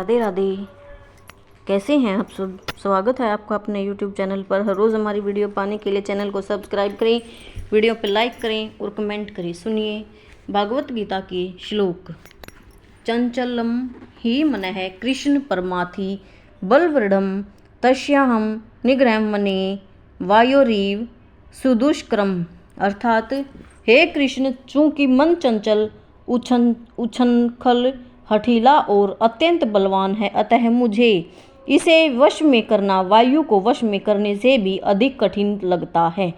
राधे राधे। कैसे हैं आप सब? स्वागत है आपका अपने YouTube चैनल पर। हर रोज़ हमारी वीडियो पाने के लिए चैनल को सब्सक्राइब करें, वीडियो पर लाइक करें और कमेंट करें। सुनिए भागवत गीता के श्लोक। चंचलम ही मनः कृष्ण परमाथि बलवृढ़ तस्याहम निग्रहं मने वायोरीव सुदुष्करम। अर्थात, हे कृष्ण, चूंकि मन चंचल, उछनखल, हठीला और अत्यंत बलवान है, अतः मुझे इसे वश में करना वायु को वश में करने से भी अधिक कठिन लगता है।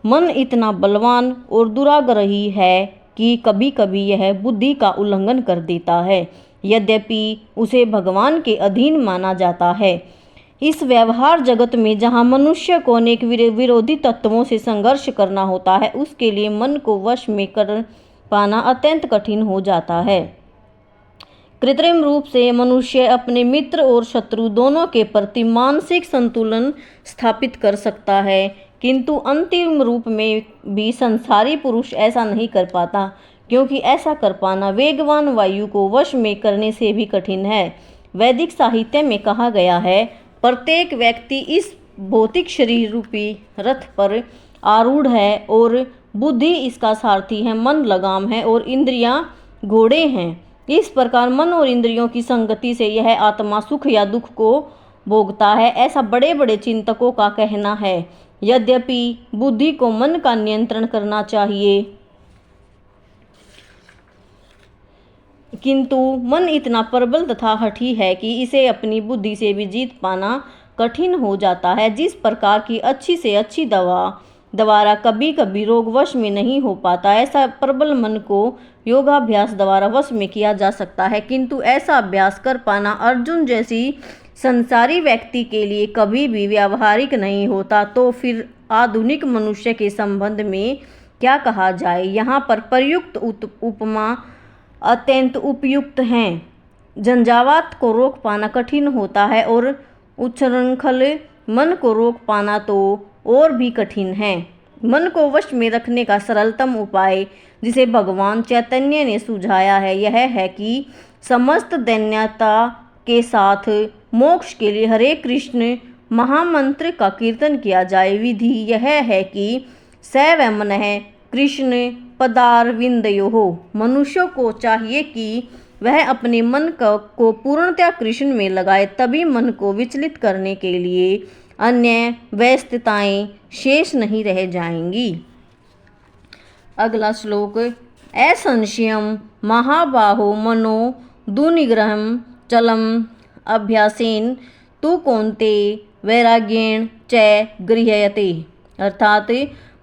मन इतना बलवान और दुराग्रही है कि कभी कभी यह बुद्धि का उल्लंघन कर देता है, यद्यपि उसे भगवान के अधीन माना जाता है। इस व्यवहार जगत में जहाँ मनुष्य को अनेक विरोधी तत्वों से संघर्ष करना होता है, उसके लिए मन को वश में कर पाना अत्यंत कठिन हो जाता है। कृत्रिम रूप से मनुष्य अपने मित्र और शत्रु दोनों के प्रति मानसिक संतुलन स्थापित कर सकता है, किंतु अंतिम रूप में भी संसारी पुरुष ऐसा नहीं कर पाता, क्योंकि ऐसा कर पाना वेगवान वायु को वश में करने से भी कठिन है। वैदिक साहित्य में कहा गया है, प्रत्येक व्यक्ति इस भौतिक शरीर रूपी रथ पर आरूढ़ है और बुद्धि इसका सारथी है, मन लगाम है और इंद्रियां घोड़े हैं। इस प्रकार मन और इंद्रियों की संगति से यह आत्मा सुख या दुख को भोगता है, ऐसा बड़े बड़े चिंतकों का कहना है। यद्यपि बुद्धि को मन का नियंत्रण करना चाहिए, किंतु मन इतना प्रबल तथा हठी है कि इसे अपनी बुद्धि से भी जीत पाना कठिन हो जाता है। जिस प्रकार की अच्छी से अच्छी दवा द्वारा कभी कभी रोग वश में नहीं हो पाता, ऐसा प्रबल मन को योगाभ्यास द्वारा वश में किया जा सकता है, किंतु ऐसा अभ्यास कर पाना अर्जुन जैसी संसारी व्यक्ति के लिए कभी भी व्यावहारिक नहीं होता। तो फिर आधुनिक मनुष्य के संबंध में क्या कहा जाए? यहाँ पर प्रयुक्त उपमा अत्यंत उपयुक्त हैं। झंझावात को रोक पाना कठिन होता है और उच्छृंखल मन को रोक पाना तो और भी कठिन है। मन को वश में रखने का सरलतम उपाय, जिसे भगवान चैतन्य ने सुझाया है, यह है कि समस्त दैन्यता के साथ मोक्ष के लिए हरे कृष्ण महामंत्र का कीर्तन किया जाए। विधि यह है कि स व मनः कृष्ण पदारविंदयोः। मनुष्य को चाहिए कि वह अपने मन को पूर्णतया कृष्ण में लगाए, तभी मन को विचलित करने के लिए अन्य व्यस्तताएं शेष नहीं रह जाएंगी। अगला श्लोक। असंशयम महाबाहो मनो दुनिग्रहं चलम अभ्यासेन तु कौन्ते वैराग्येण च गृह्यते। अर्थात,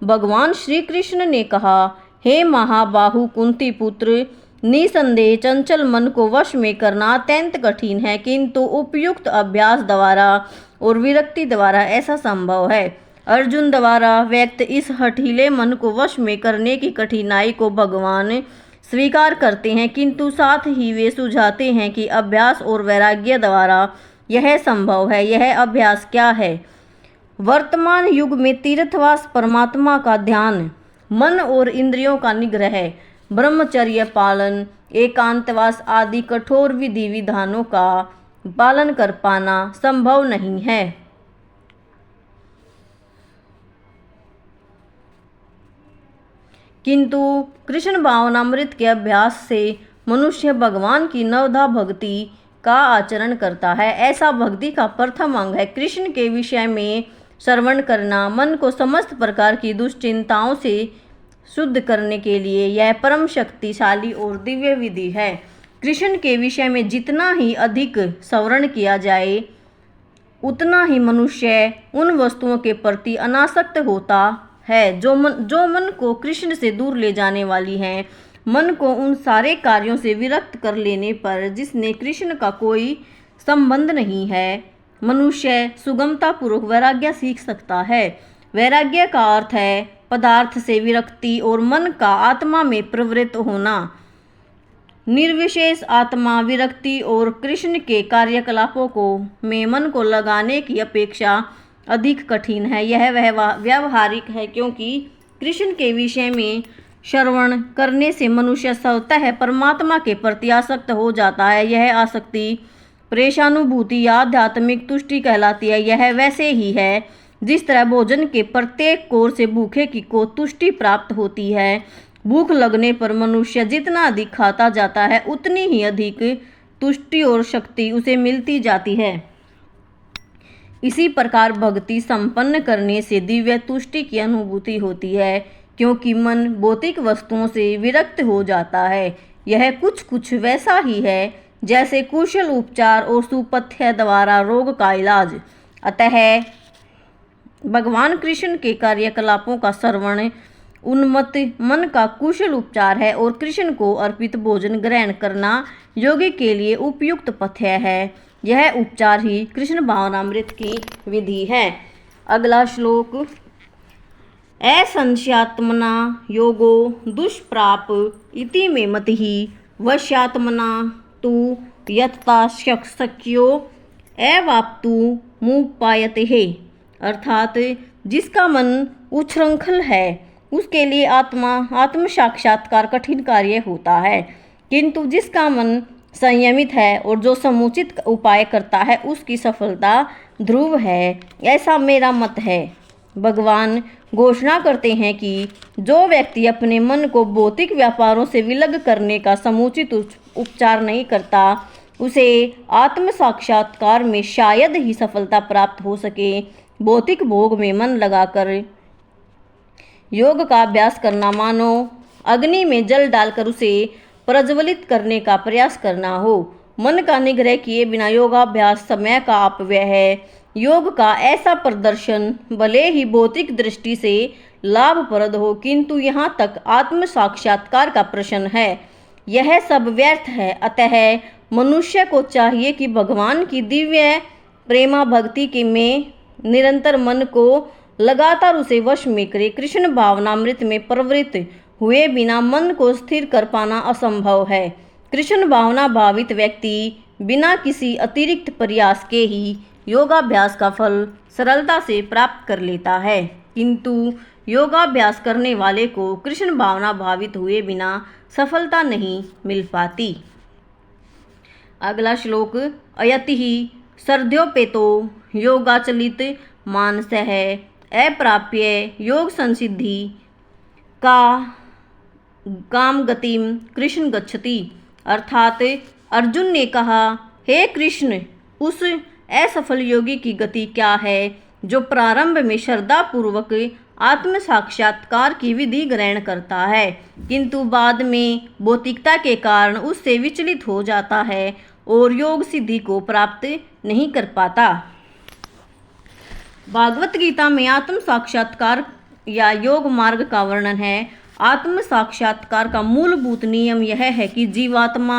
भगवान श्री कृष्ण ने कहा, हे महाबाहु कुंती पुत्र, निसंदेह चंचल मन को वश में करना अत्यंत कठिन है, किंतु उपयुक्त अभ्यास द्वारा और विरक्ति द्वारा ऐसा संभव है। अर्जुन द्वारा व्यक्त इस हठीले मन को वश में करने की कठिनाई को भगवान स्वीकार करते हैं, किंतु साथ ही वे सुझाते हैं कि अभ्यास और वैराग्य द्वारा यह संभव है। यह अभ्यास क्या है? वर्तमान युग में तीर्थवास, परमात्मा का ध्यान, मन और इंद्रियों का निग्रह, ब्रह्मचर्य पालन, एकांतवास आदि कठोर विधि विधानों का पालन कर पाना संभव नहीं है। किंतु कृष्ण भावनामृत के अभ्यास से मनुष्य भगवान की नवधा भक्ति का आचरण करता है। ऐसा भक्ति का प्रथम अंग है कृष्ण के विषय में श्रवण करना। मन को समस्त प्रकार की दुश्चिंताओं से शुद्ध करने के लिए यह परम शक्तिशाली और दिव्य विधि है। कृष्ण के विषय में जितना ही अधिक श्रवण किया जाए, उतना ही मनुष्य उन वस्तुओं के प्रति अनासक्त होता है जो मन को कृष्ण से दूर ले जाने वाली हैं। मन को उन सारे कार्यों से विरक्त कर लेने पर जिसने कृष्ण का कोई संबंध नहीं है, मनुष्य सुगमतापूर्वक वैराग्य सीख सकता है। वैराग्य का अर्थ है पदार्थ से विरक्ति और मन का आत्मा में प्रवृत्त होना। निर्विशेष आत्मा विरक्ति और कृष्ण के कार्यकलापों को में मन को लगाने की अपेक्षा अधिक कठिन है। यह व्यावहारिक है, क्योंकि कृष्ण के विषय में श्रवण करने से मनुष्य स्वतः परमात्मा के प्रति आसक्त हो जाता है। यह आसक्ति प्रेषानुभूति या आध्यात्मिक तुष्टि कहलाती है। यह वैसे ही है जिस तरह भोजन के प्रत्येक कोर से भूखे की को तुष्टि प्राप्त होती है। भूख लगने पर मनुष्य जितना अधिक खाता जाता है उतनी ही अधिक तुष्टि और शक्ति उसे मिलती जाती है। इसी प्रकार भक्ति संपन्न करने से दिव्य तुष्टि की अनुभूति होती है, क्योंकि मन भौतिक वस्तुओं से विरक्त हो जाता है। यह कुछ वैसा ही है जैसे कुशल उपचार और सुपथ्य द्वारा रोग का इलाज। अतः भगवान कृष्ण के कार्यकलापों का श्रवण उन्मत्त मन का कुशल उपचार है और कृष्ण को अर्पित भोजन ग्रहण करना योगी के लिए उपयुक्त पथ्य है। यह उपचार ही कृष्ण भावनामृत की विधि है। अगला श्लोक। असंशयात्मना योगो दुष्प्राप इति मे मतिः वश्यात्मना तु यत्ता शक्यो अवाप्तु मुपायते है। अर्थात जिसका मन उच्छृंखल है उसके लिए आत्म साक्षात्कार कठिन कार्य होता है, किंतु जिसका मन संयमित है और जो समुचित उपाय करता है उसकी सफलता ध्रुव है। ऐसा मेरा मत है। भगवान घोषणा करते हैं कि जो व्यक्ति अपने मन को भौतिक व्यापारों से विलग करने का समुचित उपचार नहीं करता उसे आत्म साक्षात्कार में शायद ही सफलता प्राप्त हो सके। भौतिक भोग में मन लगाकर योग का अभ्यास करना मानो अग्नि में जल डालकर उसे प्रज्वलित करने का प्रयास करना हो। मन का निग्रह किए बिना योगाभ्यास समय का अपव्यय है। योग का ऐसा प्रदर्शन भले ही भौतिक दृष्टि से लाभप्रद हो, किंतु यहाँ तक आत्म साक्षात्कार का प्रश्न है, यह सब व्यर्थ है। अतः मनुष्य को चाहिए कि भगवान की दिव्य प्रेमा भक्ति के में निरंतर मन को लगातार उसे वश में करे। कृष्ण भावनामृत में प्रवृत्त हुए बिना मन को स्थिर कर पाना असंभव है। कृष्ण भावना भावित व्यक्ति बिना किसी अतिरिक्त प्रयास के ही योगाभ्यास का फल सरलता से प्राप्त कर लेता है, किंतु योगाभ्यास करने वाले को कृष्ण भावना भावित हुए बिना सफलता नहीं मिल पाती। अगला श्लोक। अयति ही सर्ध्योपेतो योगाचलित मानसः अप्राप्य योग संसिद्धि का काम गतिम कृष्ण गच्छति। अर्थात अर्जुन ने कहा, हे कृष्ण, उस असफल योगी की गति क्या है जो प्रारंभ में श्रद्धापूर्वक आत्म साक्षात्कार की विधि ग्रहण करता है, किंतु बाद में भौतिकता के कारण उससे विचलित हो जाता है और योग सिद्धि को प्राप्त नहीं कर पाता। भागवत गीता में आत्म साक्षात्कार या योग मार्ग का वर्णन है। आत्म साक्षात्कार का मूलभूत नियम यह है कि जीवात्मा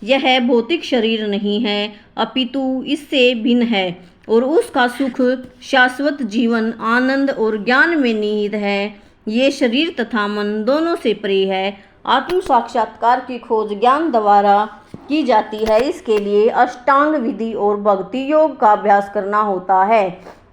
यह भौतिक शरीर नहीं है, अपितु इससे भिन्न है और उसका सुख, शाश्वत जीवन, आनंद और ज्ञान में निहित है। ये शरीर तथा मन दोनों से परे है। आत्म साक्षात्कार की खोज ज्ञान द्वारा की जाती है। इसके लिए अष्टांग विधि और भक्ति योग का अभ्यास करना होता है।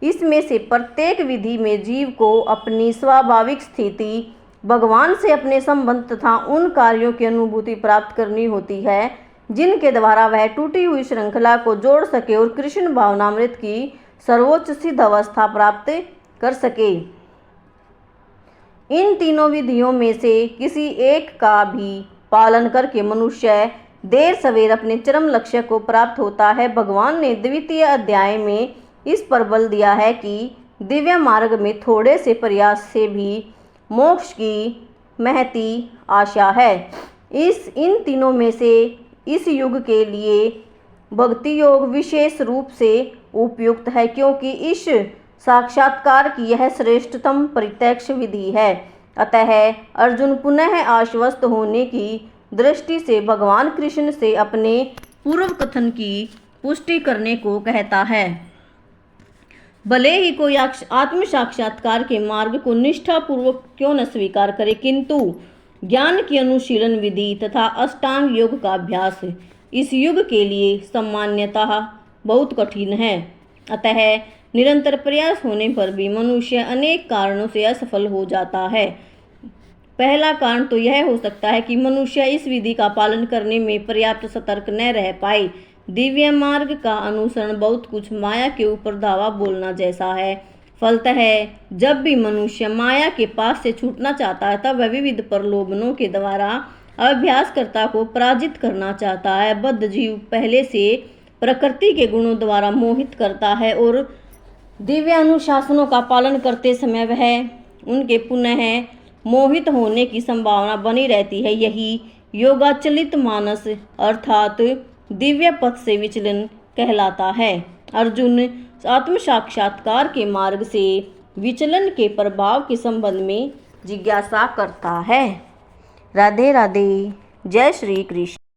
इसमें से प्रत्येक विधि में जीव को अपनी स्वाभाविक स्थिति, भगवान से अपने संबंध तथा उन कार्यों की अनुभूति प्राप्त करनी होती है जिनके द्वारा वह टूटी हुई श्रृंखला को जोड़ सके और कृष्ण भावनामृत की सर्वोच्च सिद्ध अवस्था प्राप्त कर सके। इन तीनों विधियों में से किसी एक का भी पालन करके मनुष्य देर सवेर अपने चरम लक्ष्य को प्राप्त होता है। भगवान ने द्वितीय अध्याय में इस पर बल दिया है कि दिव्य मार्ग में थोड़े से प्रयास से भी मोक्ष की महती आशा है। इन तीनों में से इस युग के लिए भक्ति योग विशेष रूप से उपयुक्त है, क्योंकि इस साक्षात्कार की यह श्रेष्ठतम प्रत्यक्ष विधि है। अतः अर्जुन पुनः आश्वस्त होने की दृष्टि से भगवान कृष्ण से अपने पूर्व कथन की पुष्टि करने को कहता है। भले ही कोई आत्म साक्षात्कार के मार्ग को निष्ठापूर्वक क्यों न स्वीकार करे, किंतु ज्ञान की अनुशीलन विधि तथा अष्टांग योग का अभ्यास इस युग के लिए सामान्यतः बहुत कठिन है। अतः निरंतर प्रयास होने पर भी मनुष्य अनेक कारणों से असफल हो जाता है। पहला कारण तो यह हो सकता है कि मनुष्य इस विधि का पालन करने में पर्याप्त सतर्क न रह पाए। दिव्य मार्ग का अनुसरण बहुत कुछ माया के ऊपर दावा बोलना जैसा है। फलतः जब भी मनुष्य माया के पास से छूटना चाहता है तब वह विविध प्रलोभनों के द्वारा अभ्यासकर्ता को पराजित करना चाहता है। बद्ध जीव पहले से प्रकृति के गुणों द्वारा मोहित करता है और दिव्य अनुशासनों का पालन करते समय वह उनके पुनः मोहित होने की संभावना बनी रहती है। यही योगाचलित मानस अर्थात दिव्य पथ से विचलन कहलाता है। अर्जुन आत्म साक्षात्कार के मार्ग से विचलन के प्रभाव के संबंध में जिज्ञासा करता है। राधे राधे। जय श्री कृष्ण।